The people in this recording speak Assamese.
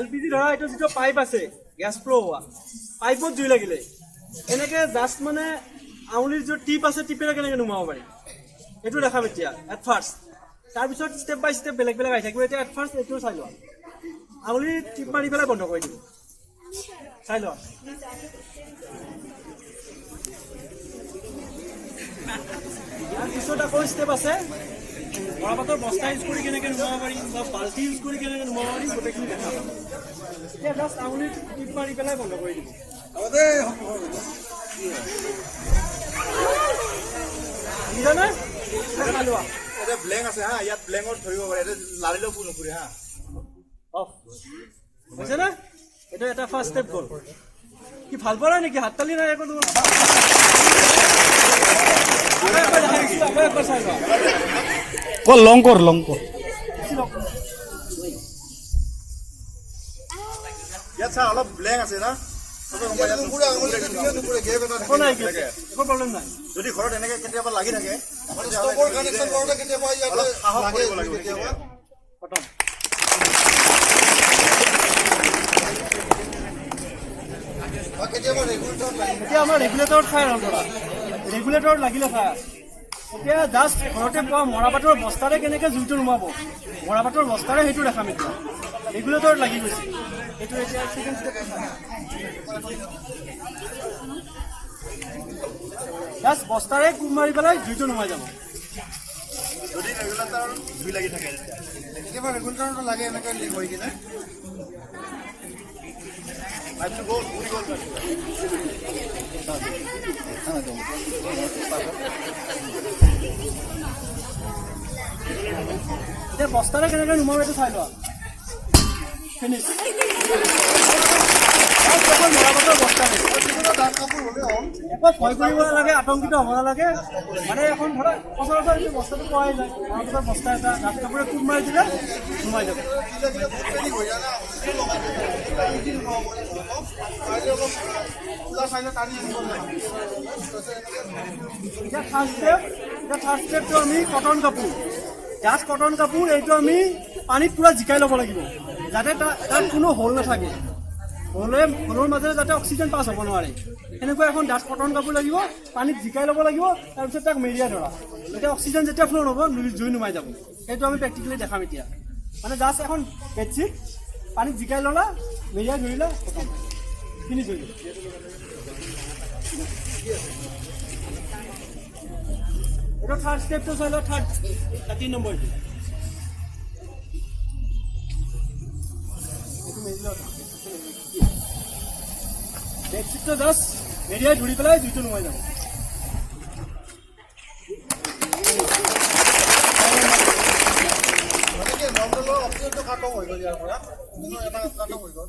LPG ধৰা এইটো যিটো পাইপ আছে গ্যাস ফ্লো হোৱা পাইপত জুই লাগিলে এনেকে জাস্ট মানে আঙুলিৰ যে টিপ আছে টিপেৰে কেনেকে নুমাব পাৰি এইটো দেখাম এতিয়া এট ফাৰ্ষ্ট তাৰপিছত ষ্টেপ বাই ষ্টেপ বেলেগ বেলেগ আহি থাকিব এতিয়া এট ফাৰ্ষ্ট এইটো চাই লোৱা আঙুলি টিপ মাৰি পেলাই বন্ধ কৰি দিব চাই লোৱা ইয়াৰ পিছত আকৌ ষ্টেপ আছে মৰাপাটৰ বস্তা ইউজ কৰি কেনেকে নুমাব পাৰি বা বাল্টি ইউজ কৰি কেনেকে নুমাব পাৰি গোটেইখিনি দেখা পাম এতিয়া জাষ্ট আঙুলি টিপ মাৰি পেলাই বন্ধ কৰি দিব বুজিছানে চাই লোৱা এটা ব্লেংক আছে হা ইয়াত ব্লেংকত ধৰিব পাৰে এটা লাৰিলেও কোনো নকৰে হা অফ বুজিছে না এটা এটা ফার্স্ট স্টেপ গল কি ভাল পড়া নাকি হাত তালি না একো তোমার লং কর ইয়াত চা অলপ ব্লেংক আছে না যদি ঘৰত এনেকে কেতিয়াবা লাগি থাকে এতিয়া আমাৰ ৰেগুলেটৰত খাই ৰেগুলেটৰত লাগিলে খাই এতিয়া জাষ্ট ঘৰতে পোৱা মৰাপাটৰ বস্তাৰে কেনেকে জুইটো নুমাব মৰাপাটৰ বস্তাৰে সেইটো দেখাম এতিয়া ৰেগুলেটৰত লাগি গৈছে এইটো এতিয়া সেকেন্ড ষ্টেপ জাষ্ট বস্তাৰে কুম মাৰি পেলাই জুইটো নুমাই যাব যদি ৰেগুলেটৰ জুই লাগি থাকে কেতিয়াবা ৰেগুলেটৰটো লাগে এনেকৈ লিক হৈ কিনে পাইপটো গ'ল উৰি গ'ল এতিয়া বস্তাৰে কেনেকে নুমাব এইটো চাই লোৱা ফিনিছ মৰাপাটৰ বস্তাৰে একো ভয় কৰিব নালাগে আতংকিত হ'ব নালাগে মানে এখন ধৰা সচৰাচৰ যদি বস্তাটো পোৱাই যায় মৰাপাটৰ বস্তা এটা ডাঠ কাপোৰে কোব মাৰি দিলে নুমাই যাব এতিয়া ফাৰ্ষ্ট ষ্টেপটো আমি কটন কাপোৰ জাষ্ট কটন কাপোৰ এইটো আমি পানীত পুৰা জিকাই ল'ব লাগিব যাতে তাত কোনো হোল নাথাকে হোলৰ মাজেৰে যাতে অক্সিজেন পাছ হ'ব নোৱাৰে সেনেকুৱা এখন ডাঠ কটন কাপোৰ লাগিব পানীত জিকাই ল'ব লাগিব তাৰপিছত তাক মেৰিয়াই ধৰা এতিয়া অক্সিজেন যেতিয়া ফ্ল' নহ'ব জুই নুমাই যাব সেইটো আমি প্ৰেক্টিকেলি দেখাম এতিয়া মানে জাষ্ট এখন বেডশ্বীট পানীত জিকাই ল'লা মেৰিয়াই ধৰিলা ফিনিছ হৈ গ'ল এইটো থাৰ্ড ষ্টেপটো চাই লওঁ থাৰ্ড 3 নম্বৰ এইটো মেৰি লওঁ বেডশ্বীটটো জাষ্ট মেৰিয়াই ধৰি পেলাই জুইটো নুমাই যাব অপশ্যনটো কাট অফ হৈ গ'ল ইয়াৰ পৰা এটা কাট অফ হৈ গ'ল